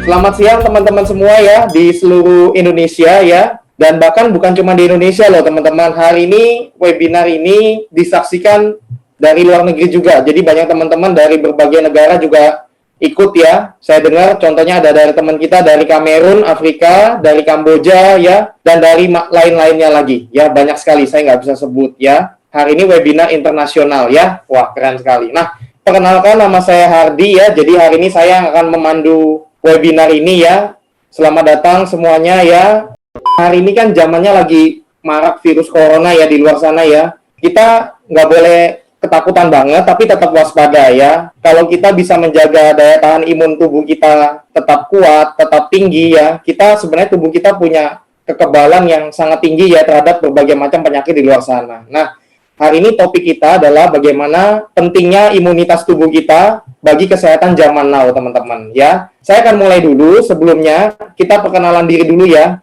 Selamat siang teman-teman semua ya di seluruh Indonesia ya. Dan bahkan bukan cuma di Indonesia loh teman-teman. Hari ini webinar ini disaksikan dari luar negeri juga. Jadi banyak teman-teman dari berbagai negara juga ikut ya. Saya dengar contohnya ada dari teman kita dari Kamerun, Afrika, dari Kamboja ya, dan dari lain-lainnya lagi ya. Banyak sekali, saya nggak bisa sebut ya. Hari ini webinar internasional ya. Wah, keren sekali. Nah, perkenalkan nama saya Hardi ya. Jadi hari ini saya akan memandu webinar ini ya. Selamat datang semuanya ya. Hari ini kan zamannya lagi marak virus corona ya di luar sana ya. Kita nggak boleh ketakutan banget, tapi tetap waspada ya. Kalau kita bisa menjaga daya tahan imun tubuh kita tetap kuat, tetap tinggi ya. Kita sebenarnya tubuh kita punya kekebalan yang sangat tinggi ya terhadap berbagai macam penyakit di luar sana. Nah, hari ini topik kita adalah bagaimana pentingnya imunitas tubuh kita bagi kesehatan zaman now, teman-teman ya. Saya akan mulai dulu. Sebelumnya kita perkenalan diri dulu ya.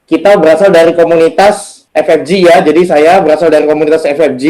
Kita berasal dari komunitas FFG ya. Jadi saya berasal dari komunitas FFG.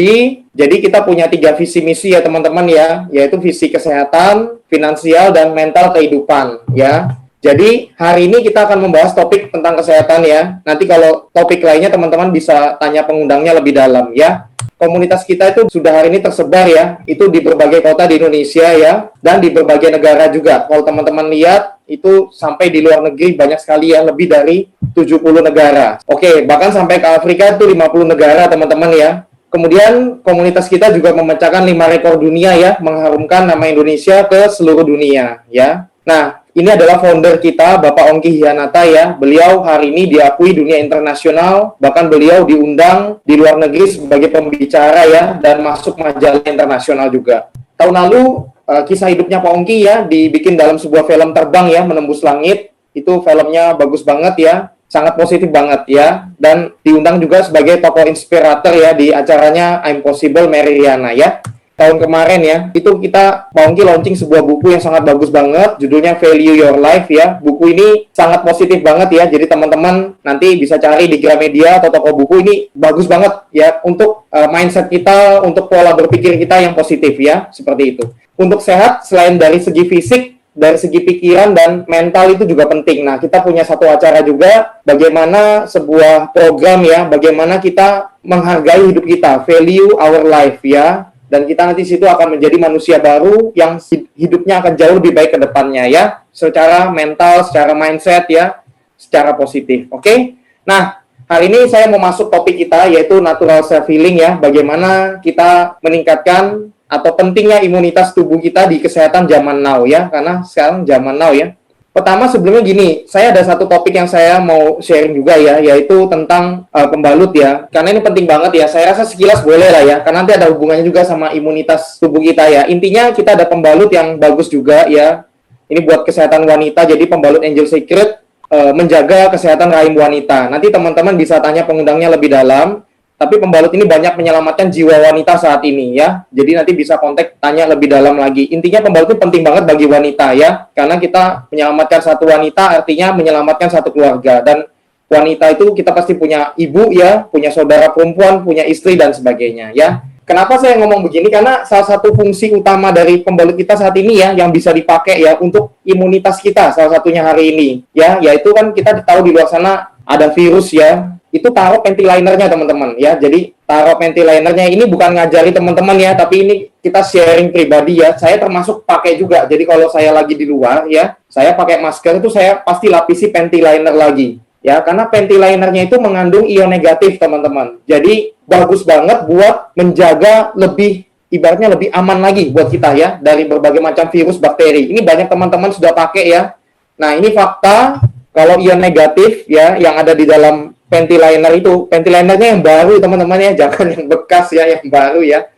Jadi kita punya 3 visi misi ya teman-teman ya, yaitu visi kesehatan, finansial, dan mental kehidupan ya. Jadi hari ini kita akan membahas topik tentang kesehatan ya. Nanti kalau topik lainnya teman-teman bisa tanya pengundangnya lebih dalam ya. Komunitas kita itu sudah hari ini tersebar ya, itu di berbagai kota di Indonesia ya, dan di berbagai negara juga. Kalau teman-teman lihat, itu sampai di luar negeri banyak sekali ya, lebih dari 70 negara. Oke, bahkan sampai ke Afrika itu 50 negara teman-teman ya. Kemudian komunitas kita juga memecahkan 5 rekor dunia ya, mengharumkan nama Indonesia ke seluruh dunia ya. Nah, ini adalah founder kita, Bapak Ongki Hianata ya. Beliau hari ini diakui dunia internasional, bahkan beliau diundang di luar negeri sebagai pembicara ya, dan masuk majalah internasional juga. Tahun lalu, kisah hidupnya Pak Ongki ya, dibikin dalam sebuah film terbang ya, Menembus Langit. Itu filmnya bagus banget ya, sangat positif banget ya, dan diundang juga sebagai tokoh inspirator ya di acaranya I'm Possible Mary Riana ya. Tahun kemarin ya, itu kita Pak Ongki launching sebuah buku yang sangat bagus banget, judulnya Value Your Life ya. Buku ini sangat positif banget ya, jadi teman-teman nanti bisa cari di Gramedia atau toko buku. Ini bagus banget ya untuk mindset kita, untuk pola berpikir kita yang positif ya, seperti itu. Untuk sehat, selain dari segi fisik, dari segi pikiran dan mental itu juga penting. Nah, kita punya satu acara juga, bagaimana sebuah program ya, bagaimana kita menghargai hidup kita, value our life ya. Dan kita nanti situ akan menjadi manusia baru yang hidupnya akan jauh lebih baik ke depannya ya. Secara mental, secara mindset ya, secara positif. Oke? Nah, hari ini saya mau masuk topik kita yaitu natural self healing ya. Bagaimana kita meningkatkan atau pentingnya imunitas tubuh kita di kesehatan zaman now ya. Karena sekarang zaman now ya. Pertama sebelumnya gini, saya ada satu topik yang saya mau sharing juga ya, yaitu tentang pembalut ya. Karena ini penting banget ya, saya rasa sekilas boleh lah ya, karena nanti ada hubungannya juga sama imunitas tubuh kita ya. Intinya kita ada pembalut yang bagus juga ya. Ini buat kesehatan wanita, jadi pembalut Angel Secret menjaga kesehatan rahim wanita. Nanti teman-teman bisa tanya pengundangnya lebih dalam. Tapi pembalut ini banyak menyelamatkan jiwa wanita saat ini ya. Jadi nanti bisa kontak tanya lebih dalam lagi. Intinya pembalut itu penting banget bagi wanita ya. Karena kita menyelamatkan satu wanita artinya menyelamatkan satu keluarga. Dan wanita itu kita pasti punya ibu ya, punya saudara perempuan, punya istri dan sebagainya ya. Kenapa saya ngomong begini? Karena salah satu fungsi utama dari pembalut kita saat ini ya, yang bisa dipakai ya untuk imunitas kita salah satunya hari ini ya. Yaitu kan kita tahu di luar sana ada virus ya. Itu taruh panty linernya teman-teman ya. Jadi taruh panty linernya ini bukan ngajari teman-teman ya, tapi ini kita sharing pribadi ya. Saya termasuk pakai juga. Jadi kalau saya lagi di luar ya, saya pakai masker itu saya pasti lapisi panty liner lagi ya, karena panty linernya itu mengandung ion negatif teman-teman. Jadi bagus banget buat menjaga lebih, ibaratnya lebih aman lagi buat kita ya dari berbagai macam virus bakteri. Ini banyak teman-teman sudah pakai ya. Nah, ini fakta kalau ion negatif ya yang ada di dalam panty liner itu, panty linernya yang baru teman-teman ya, jangan yang bekas ya, yang baru ya.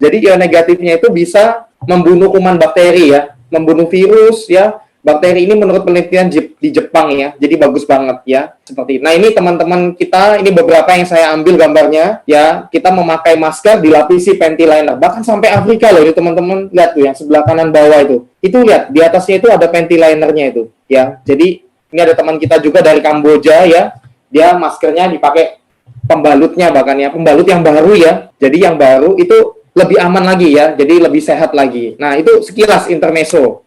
Jadi ion negatifnya itu bisa membunuh kuman bakteri ya, membunuh virus ya. Bakteri ini menurut penelitian di Jepang ya, jadi bagus banget ya, seperti ini. Nah ini teman-teman kita, ini beberapa yang saya ambil gambarnya ya, kita memakai masker dilapisi panty liner, bahkan sampai Afrika loh ini teman-teman, lihat tuh yang sebelah kanan bawah itu lihat, di atasnya itu ada panty linernya itu ya. Jadi ini ada teman kita juga dari Kamboja ya, dia maskernya dipakai pembalutnya bahkan ya, pembalut yang baru ya. Jadi yang baru itu lebih aman lagi ya, jadi lebih sehat lagi. Nah, itu sekilas intermezzo.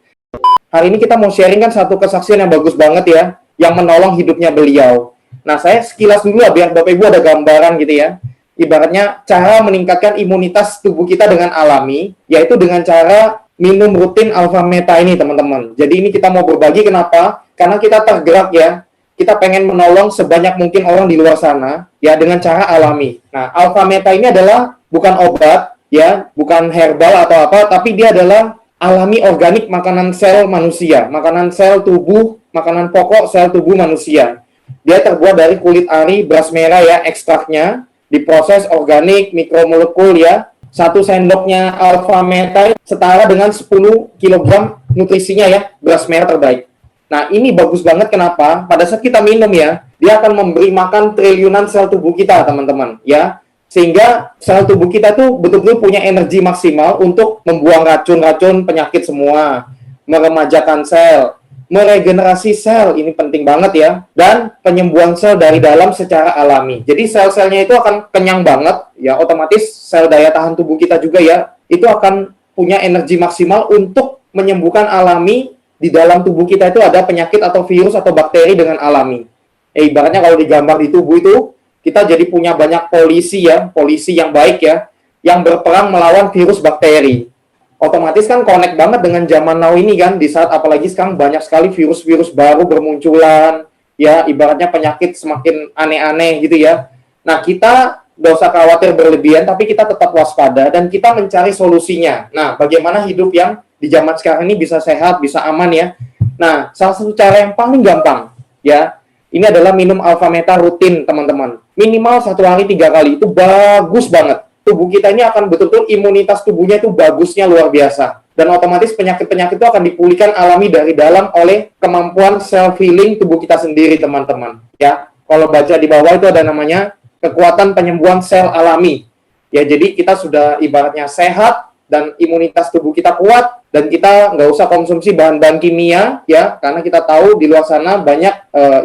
hari ini kita mau sharing kan satu kesaksian yang bagus banget ya, yang menolong hidupnya beliau. Nah, saya sekilas dulu lah, biar Bapak Ibu ada gambaran gitu ya. Ibaratnya cara meningkatkan imunitas tubuh kita dengan alami, yaitu dengan cara minum rutin alpha meta ini, teman-teman. Jadi ini kita mau berbagi, kenapa? Karena kita tergerak ya, kita pengen menolong sebanyak mungkin orang di luar sana, ya, dengan cara alami. Nah, alpha meta ini adalah bukan obat, ya, bukan herbal atau apa, tapi dia adalah alami organik makanan sel manusia, makanan sel tubuh, makanan pokok sel tubuh manusia. Dia terbuat dari kulit ari, beras merah ya, ekstraknya, diproses organik, mikromolekul ya. 1 sendoknya alpha meta setara dengan 10 kg nutrisinya ya, beras merah terbaik. Nah, ini bagus banget, kenapa? Pada saat kita minum ya, dia akan memberi makan triliunan sel tubuh kita, teman-teman, ya. Sehingga sel tubuh kita tuh betul-betul punya energi maksimal untuk membuang racun-racun penyakit semua, meremajakan sel, meregenerasi sel, ini penting banget ya, dan penyembuhan sel dari dalam secara alami. Jadi sel-selnya itu akan kenyang banget, ya, otomatis sel daya tahan tubuh kita juga ya, itu akan punya energi maksimal untuk menyembuhkan alami. Di dalam tubuh kita itu ada penyakit atau virus atau bakteri dengan alami. Ibaratnya kalau digambar di tubuh itu, kita jadi punya banyak polisi ya, polisi yang baik ya, yang berperang melawan virus bakteri. Otomatis kan connect banget dengan zaman now ini kan, di saat apalagi sekarang banyak sekali virus-virus baru bermunculan, ya, ibaratnya penyakit semakin aneh-aneh gitu ya. Nah, kita nggak usah khawatir berlebihan, tapi kita tetap waspada dan kita mencari solusinya. Nah, bagaimana hidup yang di zaman sekarang ini bisa sehat, bisa aman ya. Nah, salah satu cara yang paling gampang ya, ini adalah minum alpha meta rutin, teman-teman. Minimal 1 hari 3 kali, itu bagus banget. Tubuh kita ini akan betul-betul imunitas tubuhnya itu bagusnya luar biasa. Dan otomatis penyakit-penyakit itu akan dipulihkan alami dari dalam oleh kemampuan self healing tubuh kita sendiri, teman-teman. Ya, kalau baca di bawah itu ada namanya kekuatan penyembuhan sel alami. Ya, jadi kita sudah ibaratnya sehat dan imunitas tubuh kita kuat, dan kita nggak usah konsumsi bahan-bahan kimia ya, karena kita tahu di luar sana banyak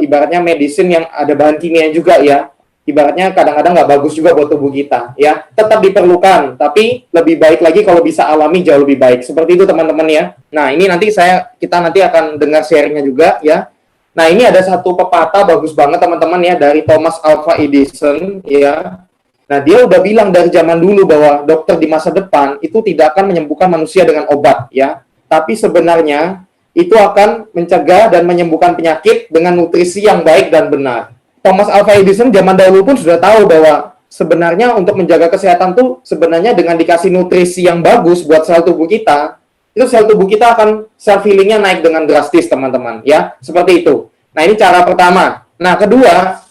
ibaratnya medicine yang ada bahan kimia juga ya, ibaratnya kadang-kadang nggak bagus juga buat tubuh kita ya. Tetap diperlukan, tapi lebih baik lagi kalau bisa alami, jauh lebih baik. Seperti itu, teman-teman ya. Nah, ini nanti kita nanti akan dengar sharingnya juga ya. Nah, ini ada satu pepatah bagus banget, teman-teman ya, dari Thomas Alva Edison ya. Nah, dia udah bilang dari zaman dulu bahwa dokter di masa depan itu tidak akan menyembuhkan manusia dengan obat ya, tapi sebenarnya itu akan mencegah dan menyembuhkan penyakit dengan nutrisi yang baik dan benar. Thomas Alva Edison zaman dahulu pun sudah tahu bahwa sebenarnya untuk menjaga kesehatan tuh sebenarnya dengan dikasih nutrisi yang bagus buat sel tubuh kita, itu sel tubuh kita akan self healingnya naik dengan drastis, teman-teman ya, seperti itu. Nah, ini cara pertama. Nah, kedua,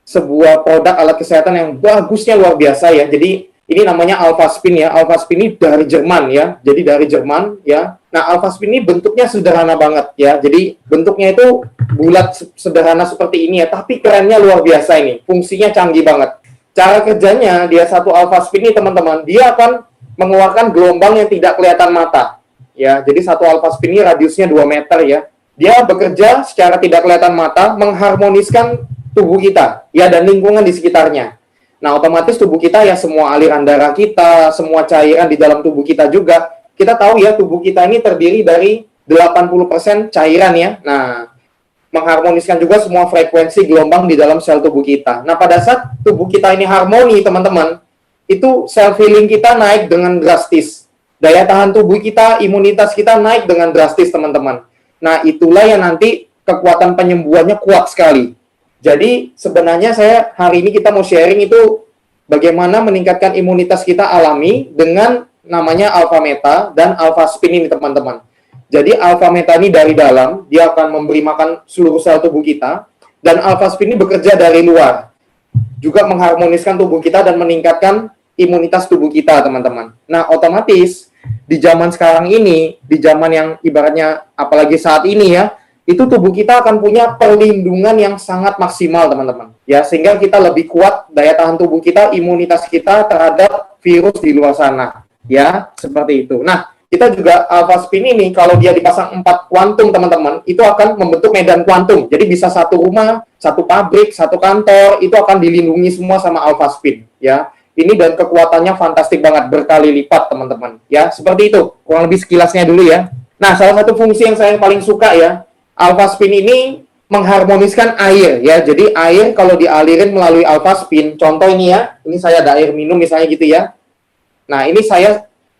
sebuah produk alat kesehatan yang bagusnya luar biasa ya. Jadi ini namanya Alpha Spin ya. Alpha Spin ini dari Jerman ya. Jadi dari Jerman ya. Nah, Alpha Spin ini bentuknya sederhana banget ya. Jadi bentuknya itu bulat sederhana seperti ini ya. Tapi kerennya luar biasa ini. Fungsinya canggih banget. Cara kerjanya, dia satu Alpha Spin ini, teman-teman, dia akan mengeluarkan gelombang yang tidak kelihatan mata. Ya, jadi satu Alpha Spin ini radiusnya 2 meter ya. Dia bekerja secara tidak kelihatan mata, mengharmoniskan tubuh kita ya dan lingkungan di sekitarnya. Nah, otomatis tubuh kita ya, semua aliran darah kita, semua cairan di dalam tubuh kita juga. Kita tahu ya, tubuh kita ini terdiri dari 80% cairan ya. Nah, mengharmoniskan juga semua frekuensi gelombang di dalam sel tubuh kita. Nah, pada saat tubuh kita ini harmoni, teman-teman, itu self healing kita naik dengan drastis. Daya tahan tubuh kita, imunitas kita naik dengan drastis, teman-teman. Nah, itulah yang nanti kekuatan penyembuhannya kuat sekali. Jadi sebenarnya hari ini kita mau sharing itu bagaimana meningkatkan imunitas kita alami dengan namanya Alpha Meta dan Alpha Spin ini, teman-teman. Jadi Alpha Meta ini dari dalam, dia akan memberi makan seluruh sel tubuh kita, dan Alpha Spin ini bekerja dari luar, juga mengharmoniskan tubuh kita dan meningkatkan imunitas tubuh kita, teman-teman. Nah, otomatis di zaman sekarang ini, di zaman yang ibaratnya apalagi saat ini ya, itu tubuh kita akan punya perlindungan yang sangat maksimal, teman-teman. Ya, sehingga kita lebih kuat daya tahan tubuh kita, imunitas kita terhadap virus di luar sana. Ya, seperti itu. Nah, kita juga Alpha Spin ini kalau dia dipasang 4 kuantum, teman-teman, itu akan membentuk medan kuantum. Jadi bisa satu rumah, satu pabrik, satu kantor, itu akan dilindungi semua sama Alpha Spin. Ya, ini dan kekuatannya fantastik banget, berkali lipat, teman-teman. Ya, seperti itu. Kurang lebih sekilasnya dulu ya. Nah, salah satu fungsi yang saya paling suka ya, alpha spin ini mengharmoniskan air ya. Jadi air kalau dialirin melalui alpha spin, contoh ini ya, ini saya ada air minum misalnya gitu ya. Nah, ini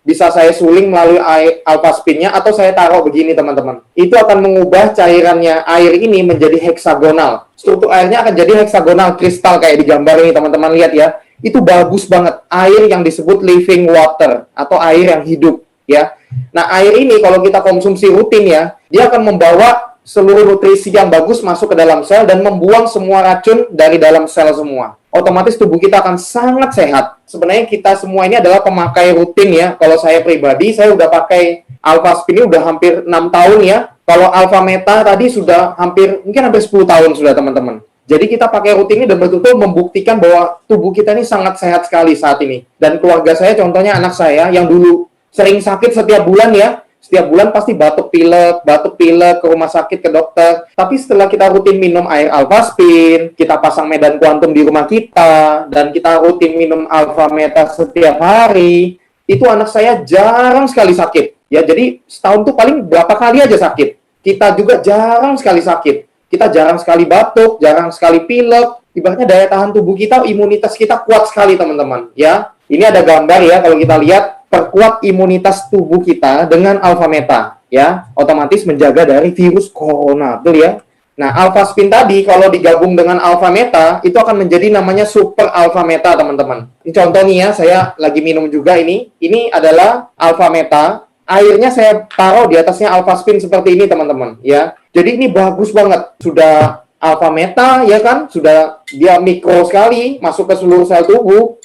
bisa saya suling melalui air alpha spinnya atau saya taruh begini teman-teman. Itu akan mengubah cairannya air ini menjadi heksagonal. Struktur airnya akan jadi heksagonal kristal kayak di gambar ini teman-teman lihat ya. Itu bagus banget. Air yang disebut living water atau air yang hidup ya. Nah, air ini kalau kita konsumsi rutin ya, dia akan membawa seluruh nutrisi yang bagus masuk ke dalam sel dan membuang semua racun dari dalam sel semua. Otomatis tubuh kita akan sangat sehat. Sebenarnya kita semua ini adalah pemakai rutin ya. Kalau saya pribadi, saya udah pakai Alpha Spin ini udah hampir 6 tahun ya. Kalau Alpha Meta tadi sudah mungkin hampir 10 tahun sudah teman-teman. Jadi kita pakai rutin ini dan betul-betul membuktikan bahwa tubuh kita ini sangat sehat sekali saat ini. Dan keluarga saya, contohnya anak saya yang dulu sering sakit setiap bulan ya. Setiap bulan pasti batuk pilek ke rumah sakit, ke dokter. Tapi setelah kita rutin minum air Alpha Spin, kita pasang medan kuantum di rumah kita, dan kita rutin minum Alpha Meta setiap hari, itu anak saya jarang sekali sakit. Ya, jadi setahun tuh paling berapa kali aja sakit. Kita juga jarang sekali sakit. Kita jarang sekali batuk, jarang sekali pilek. Ibaratnya daya tahan tubuh kita, imunitas kita kuat sekali teman-teman. Ya, ini ada gambar ya kalau kita lihat. Perkuat imunitas tubuh kita dengan alpha meta ya, otomatis menjaga dari virus corona tuh ya. Nah, alpha spin tadi kalau digabung dengan alpha meta itu akan menjadi namanya super alpha meta teman-teman. Ini contoh nih ya, saya lagi minum juga ini. Ini adalah alpha meta. Airnya saya taruh di atasnya alpha spin seperti ini teman-teman ya. Jadi ini bagus banget. Sudah alpha meta ya kan, sudah dia mikro sekali masuk ke seluruh sel tubuh.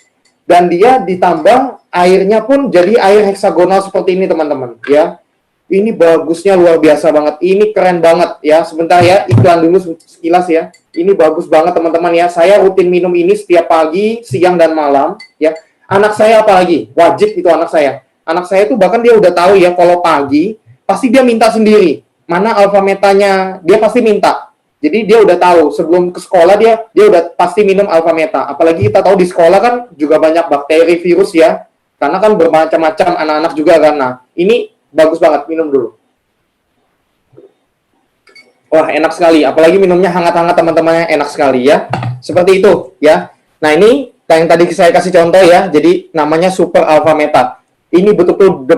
Dan dia ditambah airnya pun jadi air heksagonal seperti ini teman-teman ya. Ini bagusnya luar biasa banget. Ini keren banget ya. Sebentar ya, iklan dulu sekilas ya. Ini bagus banget teman-teman ya. Saya rutin minum ini setiap pagi, siang dan malam ya. Anak saya apalagi wajib itu anak saya. Anak saya tuh bahkan dia udah tahu ya kalau pagi pasti dia minta sendiri. Mana alpha metanya dia pasti minta. Jadi dia udah tahu sebelum ke sekolah dia udah pasti minum alpha meta. Apalagi kita tahu di sekolah kan juga banyak bakteri, virus ya. Karena kan bermacam-macam anak-anak juga kan. Nah, ini bagus banget, minum dulu. Wah, enak sekali. Apalagi minumnya hangat-hangat teman-temannya, enak sekali ya. Seperti itu ya. Nah, ini yang tadi saya kasih contoh ya. Jadi namanya super alpha meta. Ini betul-betul the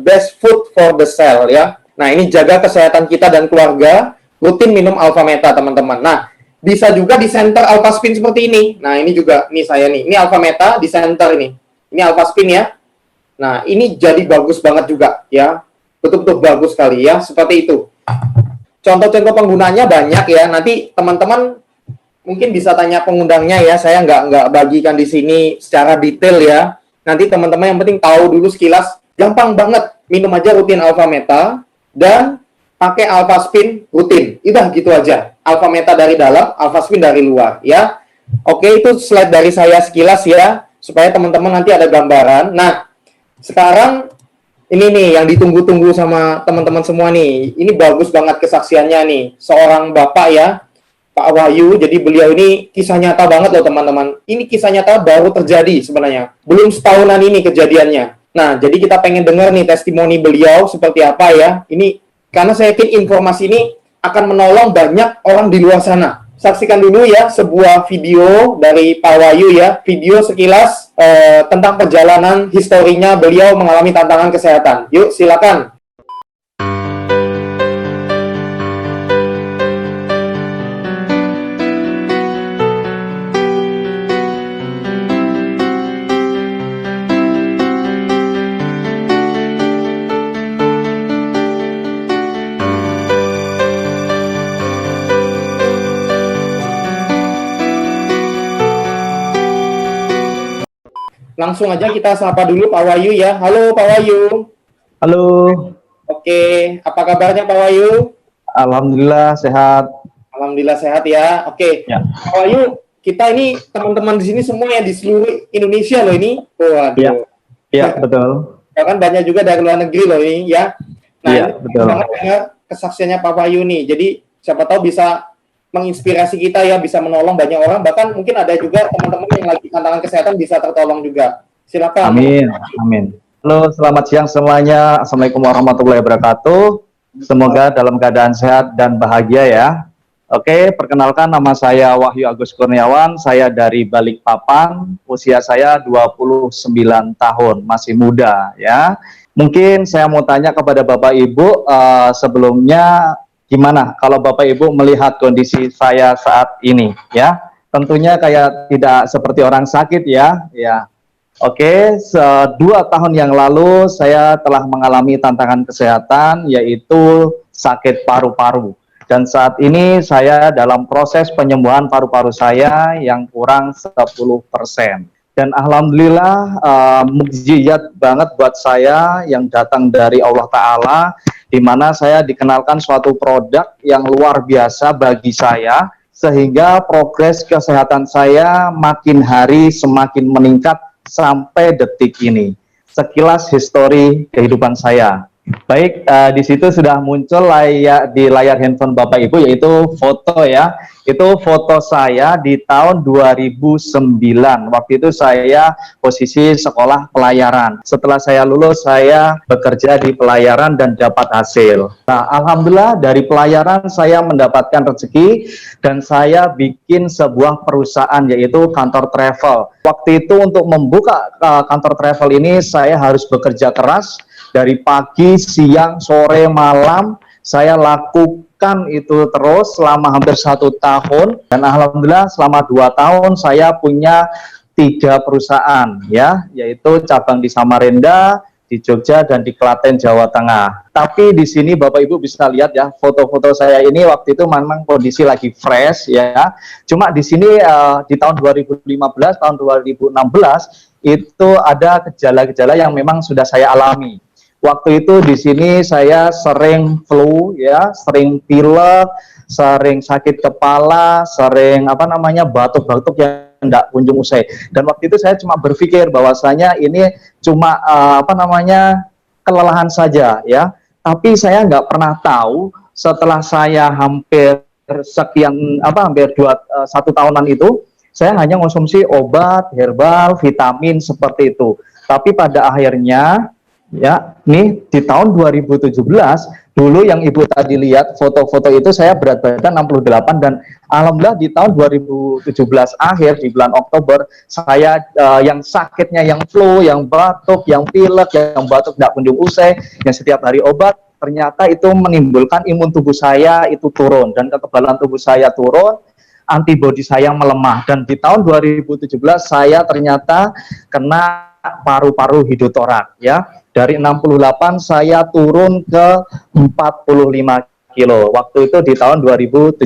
best food for the cell ya. Nah, ini jaga kesehatan kita dan keluarga. Rutin minum alpha meta teman-teman. Nah, bisa juga di center alpha spin seperti ini. Nah, ini juga nih saya nih. Ini alpha meta di center ini. Ini alpha spin ya. Nah, ini jadi bagus banget juga ya. Betul-betul bagus sekali ya, seperti itu. Contoh-contoh penggunanya banyak ya. Nanti teman-teman mungkin bisa tanya pengundangnya ya. Saya nggak bagikan di sini secara detail ya. Nanti teman-teman yang penting tahu dulu sekilas. Gampang banget. Minum aja rutin alpha meta dan pakai alpha spin rutin. Udah gitu aja. Alpha meta dari dalam, alpha spin dari luar ya. Oke, itu slide dari saya sekilas ya, supaya teman-teman nanti ada gambaran. Nah, sekarang ini nih yang ditunggu-tunggu sama teman-teman semua nih. Ini bagus banget kesaksiannya nih. Seorang bapak ya, Pak Wahyu. Jadi beliau ini kisah nyata banget loh teman-teman. Ini kisah nyata baru terjadi sebenarnya. Belum setahunan ini kejadiannya. Nah, jadi kita pengen dengar nih testimoni beliau seperti apa ya. Ini karena saya yakin informasi ini akan menolong banyak orang di luar sana. Saksikan dulu ya sebuah video dari Pak Wahyu ya. Video sekilas tentang perjalanan historinya beliau mengalami tantangan kesehatan. Yuk, silakan. Langsung aja kita sapa dulu Pak Wahyu ya. Halo Pak Wahyu. Halo. Oke, apa kabarnya Pak Wahyu? Alhamdulillah sehat. Alhamdulillah sehat ya. Oke. Ya. Pak Wahyu, kita ini teman-teman di sini semua yang di seluruh Indonesia loh ini. Waduh. Iya. Iya, betul. Bahkan banyak juga dari luar negeri loh ini ya. Nah, iya, ini betul. banget dengar kesaksiannya Pak Wahyu nih. Jadi siapa tahu bisa menginspirasi kita ya, bisa menolong banyak orang. Bahkan mungkin ada juga teman-teman yang lagi tantangan kesehatan bisa tertolong juga. Silakan. Amin. Amin. Halo, selamat siang semuanya. Assalamualaikum warahmatullahi wabarakatuh. Semoga dalam keadaan sehat dan bahagia ya. Oke, perkenalkan nama saya Wahyu Agus Kurniawan. Saya dari Balikpapan. Usia saya 29 tahun, masih muda ya. Mungkin saya mau tanya kepada Bapak Ibu sebelumnya gimana kalau Bapak Ibu melihat kondisi saya saat ini ya. Tentunya kayak tidak seperti orang sakit ya. Oke, 2 tahun yang lalu saya telah mengalami tantangan kesehatan yaitu sakit paru-paru. Dan saat ini saya dalam proses penyembuhan paru-paru saya yang kurang 10%. Dan alhamdulillah mukjizat banget buat saya yang datang dari Allah Ta'ala, di mana saya dikenalkan suatu produk yang luar biasa bagi saya, sehingga progres kesehatan saya makin hari semakin meningkat sampai detik ini. Sekilas histori kehidupan saya. Baik, di situ sudah muncul di layar handphone Bapak Ibu, yaitu foto ya. Itu foto saya di tahun 2009. Waktu itu saya posisi sekolah pelayaran. Setelah saya lulus, saya bekerja di pelayaran dan dapat hasil. Nah, alhamdulillah dari pelayaran saya mendapatkan rezeki dan saya bikin sebuah perusahaan yaitu kantor travel. Waktu itu untuk membuka kantor travel ini saya harus bekerja keras. Dari pagi, siang, sore, malam, saya lakukan itu terus selama hampir 1 tahun. Dan alhamdulillah selama 2 tahun saya punya 3 perusahaan, ya, yaitu cabang di Samarinda, di Jogja, dan di Klaten, Jawa Tengah. Tapi di sini Bapak Ibu bisa lihat ya, foto-foto saya ini waktu itu memang kondisi lagi fresh, ya. Cuma di sini di tahun 2015, tahun 2016, itu ada gejala-gejala yang memang sudah saya alami. Waktu itu di sini saya sering flu ya, sering pilek, sering sakit kepala, sering batuk-batuk yang tidak kunjung usai. Dan waktu itu saya cuma berpikir bahwasanya ini cuma kelelahan saja ya. Tapi saya nggak pernah tahu setelah saya hampir hampir 1 tahunan itu saya hanya konsumsi obat, herbal, vitamin seperti itu. Tapi pada akhirnya ya, nih di tahun 2017 dulu yang Ibu tadi lihat foto-foto itu saya berat badan 68 dan alhamdulillah di tahun 2017 akhir di bulan Oktober saya yang sakitnya yang flu, yang batuk, yang pilek, yang batuk tidak kunjung usai, yang setiap hari obat, ternyata itu menimbulkan imun tubuh saya itu turun dan kekebalan tubuh saya turun, antibodi saya melemah dan di tahun 2017 saya ternyata kena paru-paru hidrotorak ya. Dari 68 saya turun ke 45 kilo. Waktu itu di tahun 2017.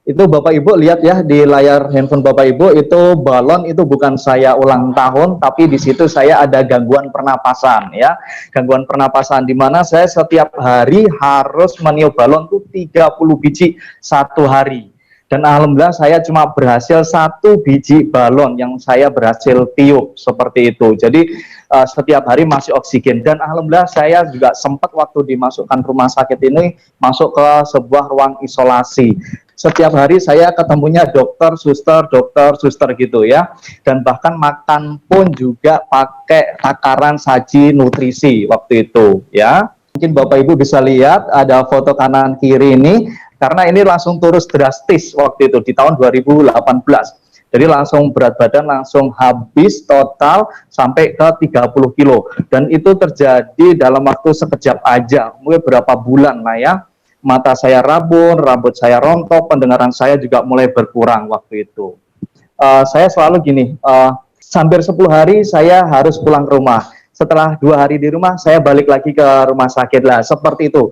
Itu Bapak Ibu lihat ya di layar handphone Bapak Ibu itu balon itu bukan saya ulang tahun, tapi di situ saya ada gangguan pernapasan ya. Gangguan pernapasan di mana saya setiap hari harus meniup balon itu 30 biji 1 hari. Dan alhamdulillah saya cuma berhasil 1 biji balon yang saya berhasil tiup seperti itu. Jadi setiap hari masih oksigen. Dan alhamdulillah saya juga sempat waktu dimasukkan rumah sakit ini masuk ke sebuah ruang isolasi. Setiap hari saya ketemunya dokter, suster gitu ya. Dan bahkan makan pun juga pakai takaran saji nutrisi waktu itu ya. Mungkin Bapak Ibu bisa lihat ada foto kanan kiri ini. Karena ini langsung turun drastis waktu itu di tahun 2018. Jadi langsung berat badan langsung habis total sampai ke 30 kilo. Dan itu terjadi dalam waktu sekejap aja, mungkin berapa bulan lah ya. Mata saya rabun, rambut saya rontok, pendengaran saya juga mulai berkurang waktu itu. Saya selalu gini, hampir 10 hari saya harus pulang ke rumah. Setelah 2 hari di rumah, saya balik lagi ke rumah sakit lah. Seperti itu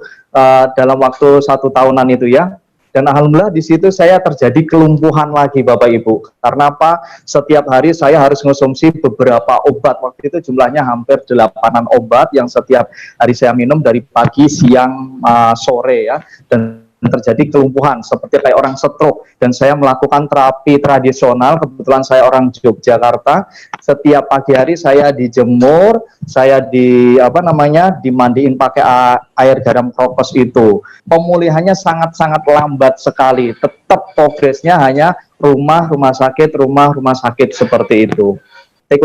dalam waktu 1 tahunan itu ya. Dan alhamdulillah di situ saya terjadi kelumpuhan lagi Bapak Ibu. Karena apa? Setiap hari saya harus mengonsumsi beberapa obat. Waktu itu jumlahnya hampir 8 obat yang setiap hari saya minum dari pagi, siang, sore ya. Dan terjadi kelumpuhan seperti kayak orang stroke dan saya melakukan terapi tradisional. Kebetulan saya orang Yogyakarta. Setiap pagi hari saya dijemur, saya dimandiin pakai air garam krokos itu. Pemulihannya sangat-sangat lambat sekali. Tetap progresnya hanya rumah sakit seperti itu. TQ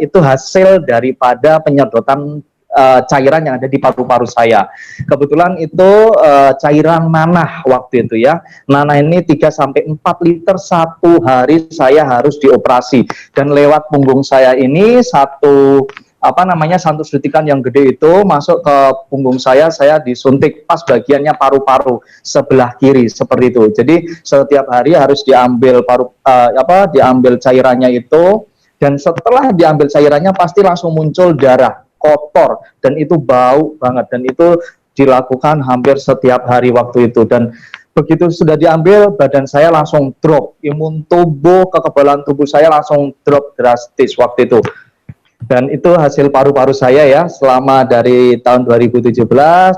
itu hasil daripada penyedotan cairan yang ada di paru-paru saya. Kebetulan itu cairan nanah waktu itu ya. Nanah ini 3-4 liter satu hari saya harus dioperasi. Dan lewat punggung saya ini satu suntikan yang gede itu masuk ke punggung saya disuntik pas bagiannya paru-paru sebelah kiri seperti itu. Jadi setiap hari harus diambil diambil cairannya itu, dan setelah diambil cairannya pasti langsung muncul darah kotor dan itu bau banget, dan itu dilakukan hampir setiap hari waktu itu. Dan begitu sudah diambil, badan saya langsung drop, imun tubuh, kekebalan tubuh saya langsung drop drastis waktu itu. Dan itu hasil paru-paru saya ya, selama dari tahun 2017,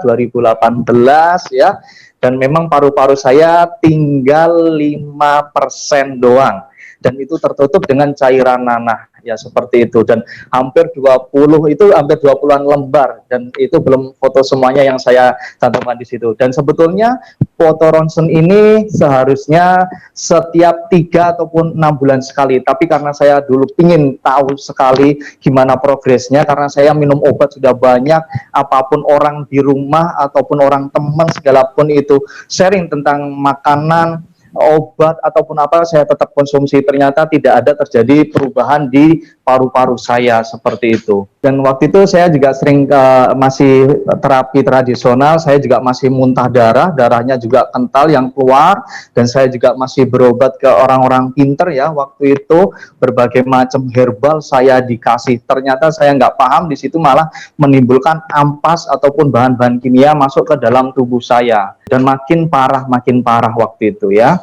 2018 ya. Dan memang paru-paru saya tinggal 5% doang. Dan itu tertutup dengan cairan nanah ya, seperti itu. Dan hampir 20-an lembar, dan itu belum foto semuanya yang saya cantumkan di situ. Dan sebetulnya foto ronsen ini seharusnya setiap 3 ataupun 6 bulan sekali, tapi karena saya dulu ingin tahu sekali gimana progresnya, karena saya minum obat sudah banyak, apapun orang di rumah ataupun orang teman segala pun itu sharing tentang makanan, obat ataupun apa, saya tetap konsumsi. Ternyata tidak ada terjadi perubahan di paru-paru saya seperti itu. Dan waktu itu saya juga sering masih terapi tradisional, saya juga masih muntah darahnya juga kental yang keluar, dan saya juga masih berobat ke orang-orang pinter ya. Waktu itu berbagai macam herbal saya dikasih. Ternyata saya nggak paham, di situ malah menimbulkan ampas ataupun bahan-bahan kimia masuk ke dalam tubuh saya, dan makin parah waktu itu ya.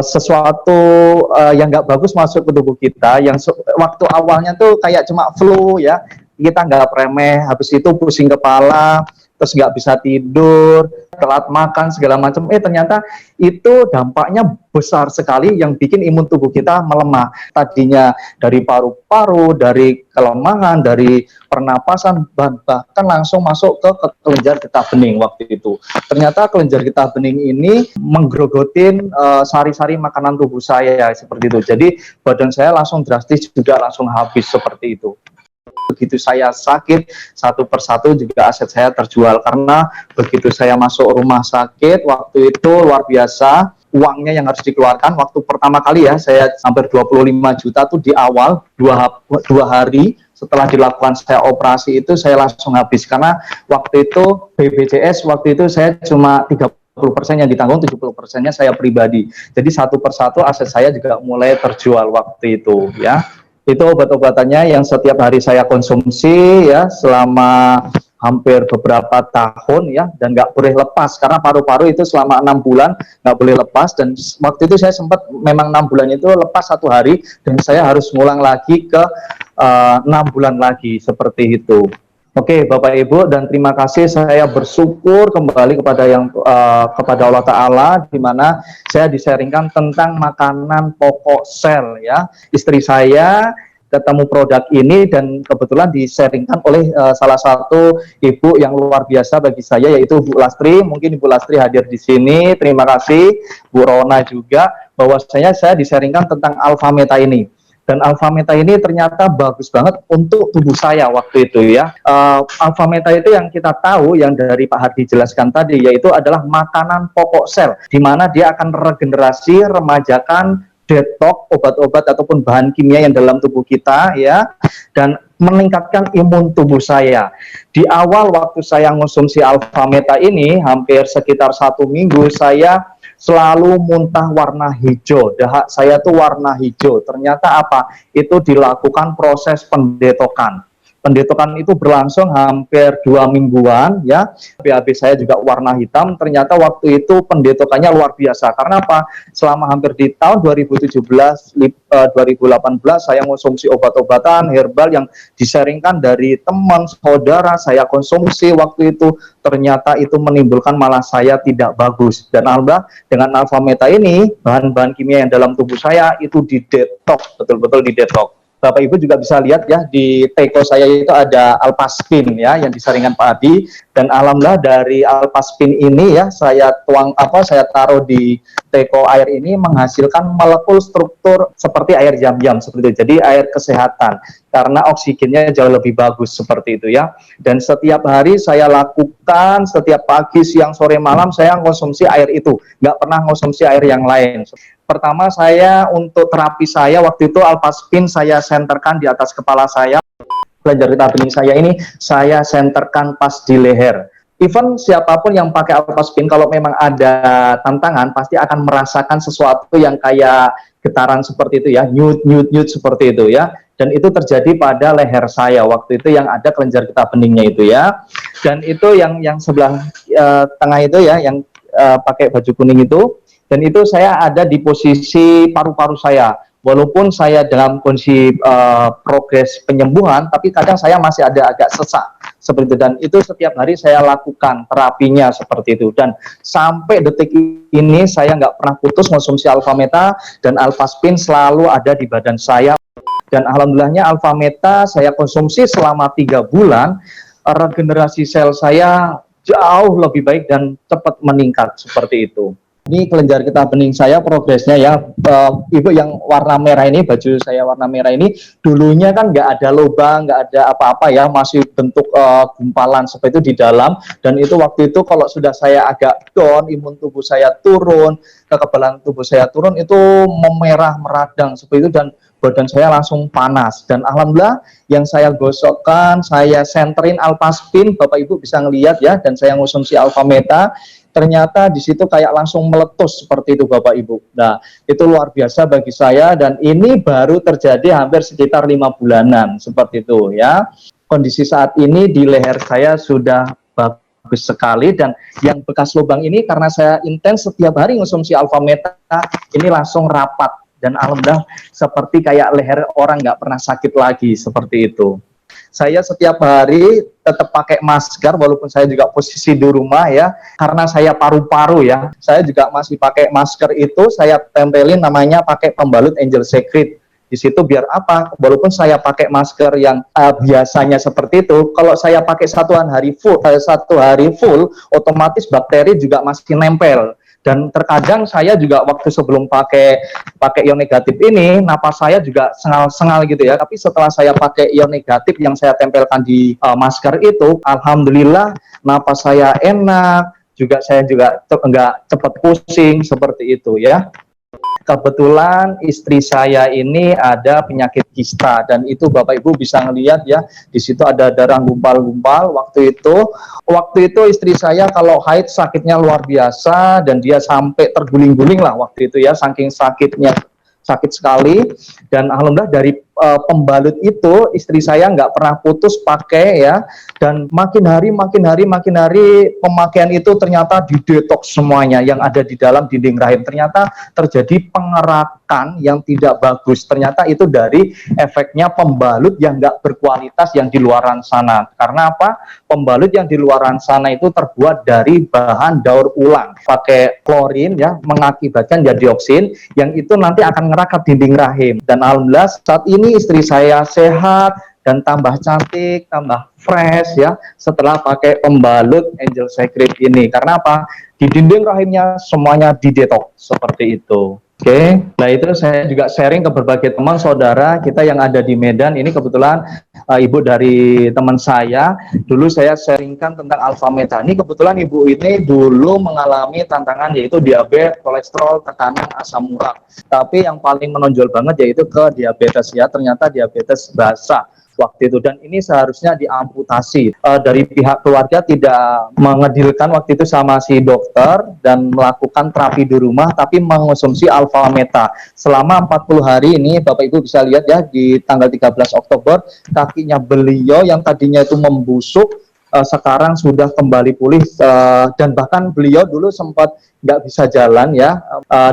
Sesuatu yang nggak bagus masuk ke tubuh kita, yang waktu awalnya tuh kayak cuma flu ya, kita nggak remeh, habis itu pusing kepala, terus nggak bisa tidur, telat makan segala macam. Ternyata itu dampaknya besar sekali, yang bikin imun tubuh kita melemah. Tadinya dari paru-paru, dari kelemahan, dari pernapasan, bahkan langsung masuk ke kelenjar getah bening waktu itu. Ternyata kelenjar getah bening ini menggerogotin sari-sari makanan tubuh saya seperti itu. Jadi badan saya langsung drastis juga langsung habis seperti itu. Begitu saya sakit, satu persatu juga aset saya terjual, karena begitu saya masuk rumah sakit waktu itu luar biasa uangnya yang harus dikeluarkan. Waktu pertama kali ya, saya hampir 25 juta tuh di awal, dua hari setelah dilakukan saya operasi itu saya langsung habis, karena waktu itu BPJS waktu itu saya cuma 30% yang ditanggung, 70%-nya saya pribadi. Jadi satu persatu aset saya juga mulai terjual waktu itu ya. Itu obat-obatannya yang setiap hari saya konsumsi ya selama hampir beberapa tahun ya, dan nggak boleh lepas, karena paru-paru itu selama 6 bulan nggak boleh lepas. Dan waktu itu saya sempat memang 6 bulan itu lepas 1 hari, dan saya harus ngulang lagi ke 6 bulan lagi seperti itu. Oke, Bapak Ibu, dan terima kasih, saya bersyukur kembali kepada Allah Ta'ala, di mana saya disaringkan tentang makanan pokok sel ya. Istri saya ketemu produk ini, dan kebetulan disaringkan oleh salah satu ibu yang luar biasa bagi saya, yaitu Bu Lastri. Mungkin Ibu Lastri hadir di sini, terima kasih. Bu Rona juga, bahwasanya saya disaringkan tentang Alpha Meta ini. Dan Alpha Meta ini ternyata bagus banget untuk tubuh saya waktu itu ya. Alpha Meta itu yang kita tahu, yang dari Pak Hadi jelaskan tadi, yaitu adalah makanan pokok sel, di mana dia akan regenerasi, remajakan, detox obat-obat ataupun bahan kimia yang dalam tubuh kita ya, dan meningkatkan imun tubuh saya. Di awal waktu saya konsumsi Alpha Meta ini, hampir sekitar 1 minggu, saya selalu muntah warna hijau, dahak saya tuh warna hijau. Ternyata apa? Itu dilakukan proses pendetokan. Pendetokan itu berlangsung hampir 2 mingguan ya. BAB saya juga warna hitam. Ternyata waktu itu pendetokannya luar biasa. Karena apa? Selama hampir di tahun 2017, 2018 saya konsumsi obat-obatan herbal yang disaringkan dari teman, saudara, saya konsumsi waktu itu. Ternyata itu menimbulkan malah saya tidak bagus. Dan alhamdulillah dengan Alpha Meta ini, bahan-bahan kimia yang dalam tubuh saya itu didetoks, betul-betul didetoks. Bapak Ibu juga bisa lihat ya di teko saya itu ada Alpaspin ya yang disaringkan Pak Adi, dan alhamdulillah dari Alpaspin ini ya saya saya taruh di teko air ini menghasilkan molekul struktur seperti air jam-jam seperti itu. Jadi air kesehatan karena oksigennya jauh lebih bagus seperti itu ya. Dan setiap hari saya lakukan, setiap pagi, siang, sore, malam saya konsumsi air itu, nggak pernah konsumsi air yang lain. Pertama saya untuk terapi saya waktu itu Alpaspin saya senterkan di atas kepala saya. Kelenjar getah bening saya ini saya senterkan pas di leher. Even siapapun yang pakai Alpaspin kalau memang ada tantangan pasti akan merasakan sesuatu yang kayak getaran seperti itu ya, nyut seperti itu ya. Dan itu terjadi pada leher saya waktu itu yang ada kelenjar getah beningnya itu ya. Dan itu yang sebelah tengah itu ya, yang pakai baju kuning itu. Dan itu saya ada di posisi paru-paru saya. Walaupun saya dalam kondisi progres penyembuhan, tapi kadang saya masih ada agak sesak seperti itu. Dan itu setiap hari saya lakukan terapinya seperti itu. Dan sampai detik ini saya nggak pernah putus konsumsi Alfameta, dan Alpaspin selalu ada di badan saya. Dan alhamdulillahnya Alfameta saya konsumsi selama 3 bulan, regenerasi sel saya jauh lebih baik dan cepat meningkat seperti itu. Ini kelenjar getah bening saya progresnya ya, Ibu yang warna merah ini, baju saya warna merah ini, dulunya kan nggak ada lubang, nggak ada apa-apa ya, masih bentuk gumpalan seperti itu di dalam. Dan itu waktu itu kalau sudah saya agak down, imun tubuh saya turun, kekebalan tubuh saya turun, itu memerah, meradang seperti itu, dan badan saya langsung panas. Dan alhamdulillah yang saya gosokkan, saya senterin Alpaspin, Bapak Ibu bisa ngelihat ya, dan saya ngonsumsi Alfameta, ternyata di situ kayak langsung meletus seperti itu Bapak Ibu. Nah, itu luar biasa bagi saya, dan ini baru terjadi hampir sekitar 5 bulanan seperti itu ya. Kondisi saat ini di leher saya sudah bagus sekali, dan yang bekas lubang ini karena saya intens setiap hari konsumsi Alfameta, ini langsung rapat, dan alhamdulillah seperti kayak leher orang nggak pernah sakit lagi seperti itu. Saya setiap hari tetap pakai masker walaupun saya juga posisi di rumah ya, karena saya paru-paru ya. Saya juga masih pakai masker itu, saya tempelin namanya pakai pembalut Angel Secret. Di situ biar apa? Walaupun saya pakai masker yang biasanya seperti itu, kalau saya pakai satu hari full, otomatis bakteri juga masih nempel. Dan terkadang saya juga waktu sebelum pakai ion negatif ini, napas saya juga sengal-sengal gitu ya. Tapi setelah saya pakai ion negatif yang saya tempelkan di masker itu, alhamdulillah napas saya enak, juga saya juga nggak cepat pusing seperti itu ya. Kebetulan istri saya ini ada penyakit kista, dan itu Bapak Ibu bisa ngelihat ya, di situ ada darah gumpal-gumpal. Waktu itu istri saya kalau haid sakitnya luar biasa, dan dia sampai terguling-guling lah waktu itu ya, saking sakitnya, sakit sekali. Dan alhamdulillah dari pembalut itu istri saya nggak pernah putus pakai ya, dan makin hari pemakaian itu ternyata didetoks semuanya yang ada di dalam dinding rahim. Ternyata terjadi pengerakan yang tidak bagus, ternyata itu dari efeknya pembalut yang nggak berkualitas yang di luaran sana. Karena apa? Pembalut yang di luaran sana itu terbuat dari bahan daur ulang, pakai klorin ya, mengakibatkan dioksin yang itu nanti akan ngerakat dinding rahim. Dan alhamdulillah saat ini istri saya sehat dan tambah cantik, tambah fresh ya setelah pakai pembalut Angel Secret ini. Karena apa? Di dinding rahimnya semuanya didetoks seperti itu. Oke, nah itu saya juga sharing ke berbagai teman saudara kita yang ada di Medan. Ini kebetulan ibu dari teman saya. Dulu saya sharingkan tentang Alfameta. Ini kebetulan ibu ini dulu mengalami tantangan yaitu diabetes, kolesterol, tekanan, asam urat. Tapi yang paling menonjol banget yaitu ke diabetes ya. Ternyata diabetes basah waktu itu, dan ini seharusnya diamputasi. Dari pihak keluarga tidak mengedilkan waktu itu sama si dokter dan melakukan terapi di rumah, tapi mengonsumsi Alfameta selama 40 hari ini. Bapak Ibu bisa lihat ya, di tanggal 13 Oktober kakinya beliau yang tadinya itu membusuk sekarang sudah kembali pulih, dan bahkan beliau dulu sempat nggak bisa jalan ya,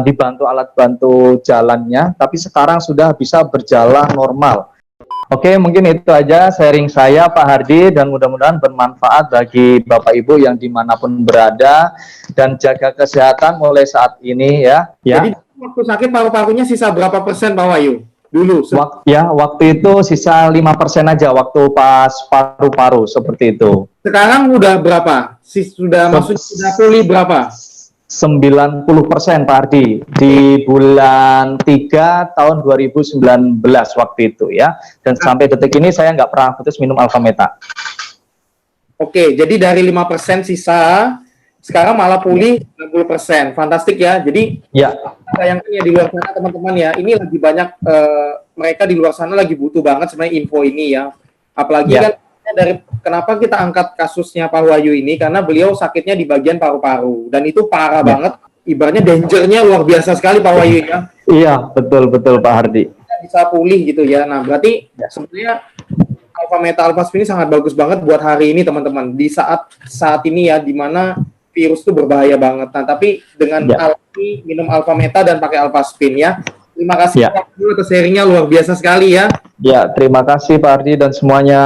dibantu alat bantu jalannya, tapi sekarang sudah bisa berjalan normal. Oke, mungkin itu aja sharing saya Pak Hardi, dan mudah-mudahan bermanfaat bagi Bapak Ibu yang dimanapun berada, dan jaga kesehatan mulai saat ini ya. Jadi waktu sakit paru-parunya sisa berapa persen Pak Wahyu? dulu? Waktu itu sisa 5% aja waktu pas paru-paru seperti itu. Sekarang udah berapa? Sudah masuk sudah pulih berapa? 90% Pak Ardi di bulan 3 tahun 2019 waktu itu ya. Dan sampai detik ini saya nggak pernah putus minum Alfameta. Oke, jadi dari 5% sisa sekarang malah pulih 90%. Fantastik ya. Jadi ya, sayangnya di luar sana teman-teman ya, ini lagi banyak mereka di luar sana lagi butuh banget sebenarnya info ini ya. Apalagi kan dari kenapa kita angkat kasusnya Pak Wahyu ini karena beliau sakitnya di bagian paru-paru dan itu parah banget, ibaratnya dangernya luar biasa sekali Pak Wahyu ya. Iya, betul Pak Hardi. Bisa pulih gitu ya. Nah, berarti sebenarnya Alfameta Alfaspin ini sangat bagus banget buat hari ini teman-teman. Di saat ini ya di mana virus itu berbahaya banget. Nah, tapi dengan alami minum Alfameta dan pakai Alfaspin ya. Terima kasih Pak Wahyu atas sharingnya luar biasa sekali ya. Ya, terima kasih Pak Ardi dan semuanya.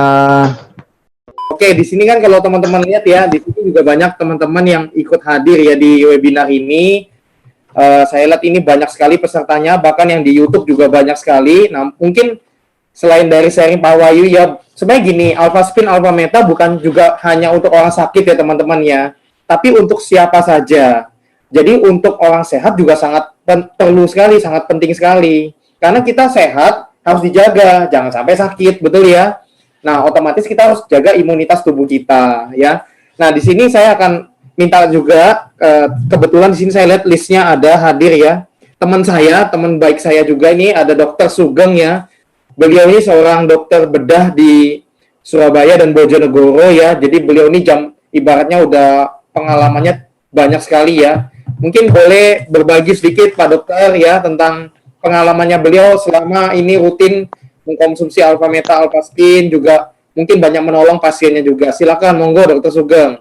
Oke, di sini kan kalau teman-teman lihat ya, di sini juga banyak teman-teman yang ikut hadir ya di webinar ini. Saya lihat ini banyak sekali pesertanya, bahkan yang di YouTube juga banyak sekali. Nah, mungkin selain dari sharing Pak Wahyu ya, sebenarnya gini, Alfaspin, Alfameta bukan juga hanya untuk orang sakit ya teman-teman ya, tapi untuk siapa saja. Jadi untuk orang sehat juga sangat perlu sekali, sangat penting sekali. Karena kita sehat harus dijaga, jangan sampai sakit, betul ya? Nah, otomatis kita harus jaga imunitas tubuh kita, ya. Nah, di sini saya akan minta juga, kebetulan di sini saya lihat listnya ada hadir ya. Teman baik saya juga ini ada Dokter Sugeng ya. Beliau ini seorang dokter bedah di Surabaya dan Bojonegoro ya. Jadi beliau ini ibaratnya udah pengalamannya banyak sekali ya. Mungkin boleh berbagi sedikit Pak Dokter ya tentang pengalamannya beliau selama ini rutin mengkonsumsi Alfameta, Alfaspin, juga mungkin banyak menolong pasiennya juga. Silakan, monggo Dokter Sugeng.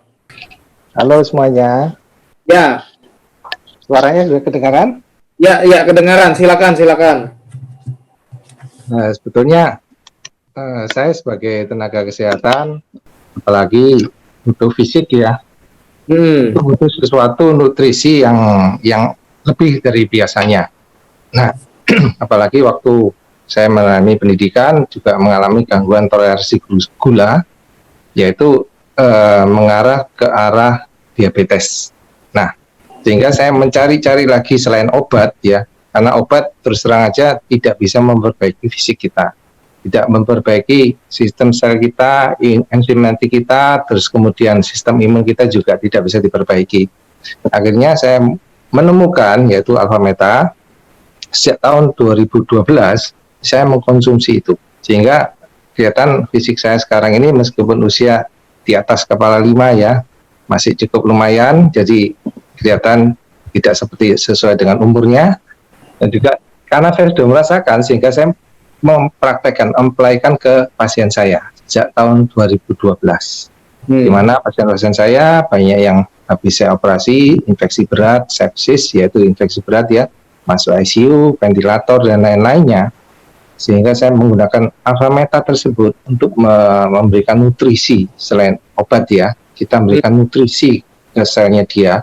Halo semuanya. Ya. Suaranya sudah kedengaran? Ya, kedengaran. Silakan. Nah, sebetulnya saya sebagai tenaga kesehatan, apalagi untuk fisik ya, butuh sesuatu nutrisi yang lebih dari biasanya. Nah, apalagi waktu saya mengalami pendidikan juga mengalami gangguan toleransi gula, yaitu mengarah ke arah diabetes. Nah, sehingga saya mencari-cari lagi selain obat ya, karena obat terus terang aja tidak bisa memperbaiki fisik kita, tidak memperbaiki sistem sel kita, enzimatik kita, terus kemudian sistem imun kita juga tidak bisa diperbaiki. Akhirnya saya menemukan yaitu Alfameta. Sejak tahun 2012 saya mengkonsumsi itu, sehingga kelihatan fisik saya sekarang ini meskipun usia di atas kepala 5 ya, masih cukup lumayan, jadi kelihatan tidak sesuai dengan umurnya. Dan juga karena saya sudah merasakan, sehingga saya apply-kan ke pasien saya sejak tahun 2012. Di mana pasien-pasien saya banyak yang habis saya operasi, infeksi berat, sepsis, yaitu infeksi berat ya, masuk ICU, ventilator, dan lain-lainnya. Sehingga saya menggunakan Alfameta tersebut untuk memberikan nutrisi selain obat ya. Kita memberikan nutrisi ke selnya dia,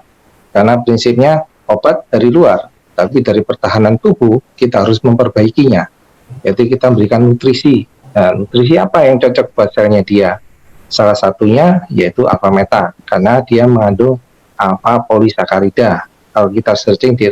karena prinsipnya obat dari luar, tapi dari pertahanan tubuh kita harus memperbaikinya. Jadi kita memberikan nutrisi. Nah, nutrisi apa yang cocok buat selnya dia? Salah satunya yaitu Alfameta, karena dia mengandung alfa polisakarida. Kalau kita searching di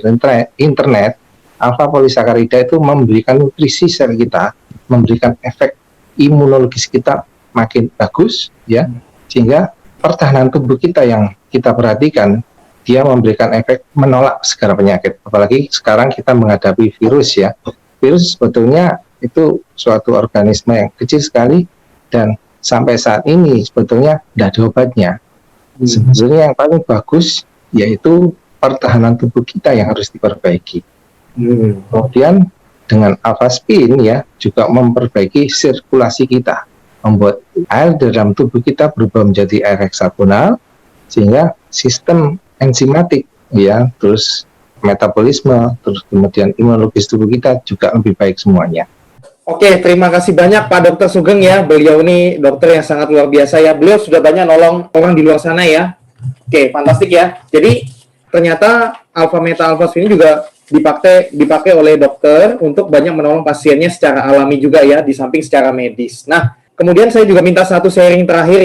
internet, alfa polisakarida itu memberikan nutrisi sel kita, memberikan efek imunologis kita makin bagus ya, sehingga pertahanan tubuh kita yang kita perhatikan, dia memberikan efek menolak segala penyakit. Apalagi sekarang kita menghadapi virus ya. Virus sebetulnya itu suatu organisme yang kecil sekali dan sampai saat ini sebetulnya tidak ada obatnya. Sebetulnya yang paling bagus yaitu pertahanan tubuh kita yang harus diperbaiki. Kemudian dengan Alfaspin ya juga memperbaiki sirkulasi kita, membuat air dalam tubuh kita berubah menjadi air heksagonal, sehingga sistem enzimatik ya, terus metabolisme, terus kemudian imunologis tubuh kita juga lebih baik semuanya. Oke, terima kasih banyak Pak Dokter Sugeng ya. Beliau ini dokter yang sangat luar biasa ya. Beliau sudah banyak nolong orang di luar sana ya. Oke, fantastik ya. Jadi ternyata Alfameta Alfaspin ini juga dipakai oleh dokter untuk banyak menolong pasiennya secara alami juga ya, di samping secara medis. Nah, kemudian saya juga minta satu sharing terakhir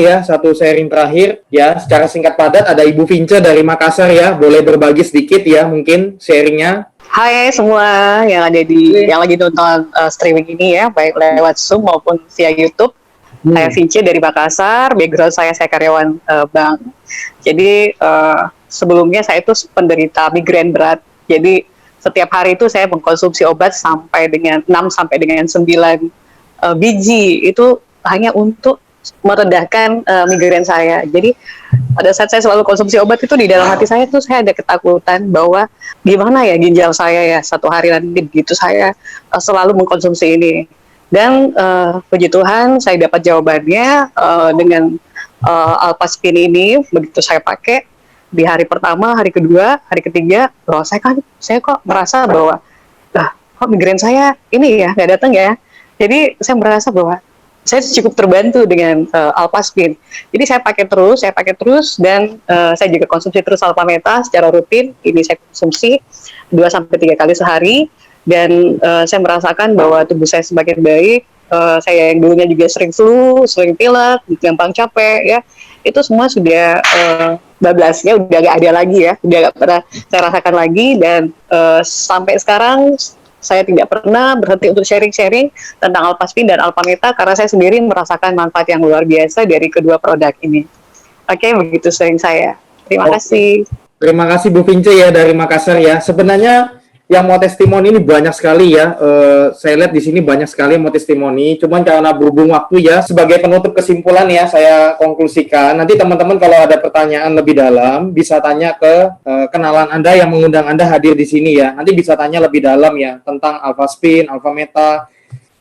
ya, secara singkat padat ada Ibu Vince dari Makassar ya, boleh berbagi sedikit ya mungkin sharingnya. Hai semua yang ada yang lagi nonton streaming ini ya, baik lewat Zoom maupun via YouTube. Saya Vince dari Makassar, background saya karyawan bank. Jadi sebelumnya saya itu penderita migrain berat. Jadi setiap hari itu saya mengkonsumsi obat sampai dengan 6 sampai dengan 9 biji itu hanya untuk meredakan migrain saya. Jadi pada saat saya selalu konsumsi obat itu di dalam hati saya tuh saya ada ketakutan bahwa gimana ya ginjal saya ya satu hari nanti begitu saya selalu mengkonsumsi ini. Dan puji Tuhan saya dapat jawabannya dengan Alpaspin ini. Begitu saya pakai di hari pertama, hari kedua, hari ketiga, saya kok merasa bahwa kok migrain saya ini ya nggak datang ya. Jadi saya merasa bahwa saya cukup terbantu dengan Alpaspin. Jadi saya pakai terus dan saya juga konsumsi terus Alpameta secara rutin. Ini saya konsumsi 2-3 kali sehari. Dan saya merasakan bahwa tubuh saya semakin baik. Saya yang dulunya juga sering flu, sering pilek, gampang capek ya, itu semua sudah bablasnya udah gak ada lagi ya, udah gak pernah saya rasakan lagi. Dan sampai sekarang saya tidak pernah berhenti untuk sharing-sharing tentang Alpaspin dan Alpameta karena saya sendiri merasakan manfaat yang luar biasa dari kedua produk ini. Oke, begitu sharing saya. Terima kasih. Terima kasih Bu Vince ya dari Makassar ya. Sebenarnya yang mau testimoni ini banyak sekali ya. Saya lihat di sini banyak sekali yang mau testimoni. Cuman karena berhubung waktu ya, sebagai penutup kesimpulan ya, saya konklusikan. Nanti teman-teman kalau ada pertanyaan lebih dalam, bisa tanya ke kenalan Anda yang mengundang Anda hadir di sini ya. Nanti bisa tanya lebih dalam ya tentang Alpaspin, Alpameta.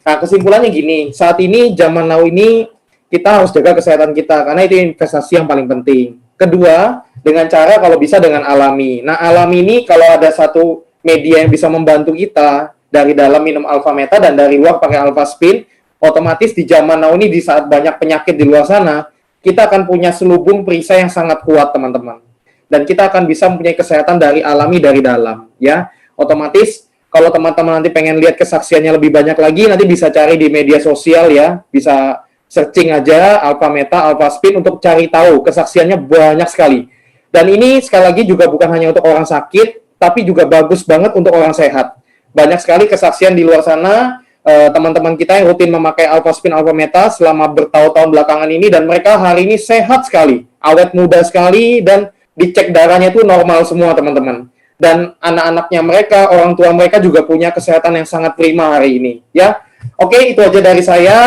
Nah, kesimpulannya gini, saat ini zaman now ini kita harus jaga kesehatan kita karena itu investasi yang paling penting. Kedua, dengan cara kalau bisa dengan alami. Nah, alami ini kalau ada satu media yang bisa membantu kita dari dalam minum Alpameta dan dari luar pakai Alpaspin, otomatis di zaman now ini di saat banyak penyakit di luar sana, kita akan punya selubung perisai yang sangat kuat teman-teman. Dan kita akan bisa mempunyai kesehatan dari alami dari dalam ya. Otomatis kalau teman-teman nanti pengen lihat kesaksiannya lebih banyak lagi, nanti bisa cari di media sosial ya, bisa searching aja Alpameta, Alpaspin untuk cari tahu kesaksiannya banyak sekali. Dan ini sekali lagi juga bukan hanya untuk orang sakit, tapi juga bagus banget untuk orang sehat. Banyak sekali kesaksian di luar sana, teman-teman kita yang rutin memakai Alpaspin, Alpameta selama bertahun-tahun belakangan ini, dan mereka hari ini sehat sekali, awet muda sekali, dan dicek darahnya itu normal semua teman-teman. Dan anak-anaknya mereka, orang tua mereka juga punya kesehatan yang sangat prima hari ini. Ya, oke, itu aja dari saya.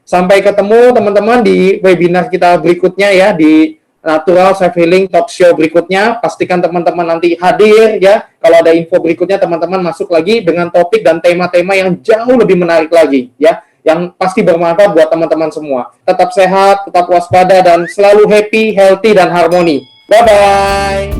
Sampai ketemu teman-teman di webinar kita berikutnya ya, di Natural Self Healing Talk Show berikutnya. Pastikan teman-teman nanti hadir ya. Kalau ada info berikutnya teman-teman masuk lagi dengan topik dan tema-tema yang jauh lebih menarik lagi ya, yang pasti bermanfaat buat teman-teman semua. Tetap sehat, tetap waspada dan selalu happy, healthy dan harmoni. Bye bye.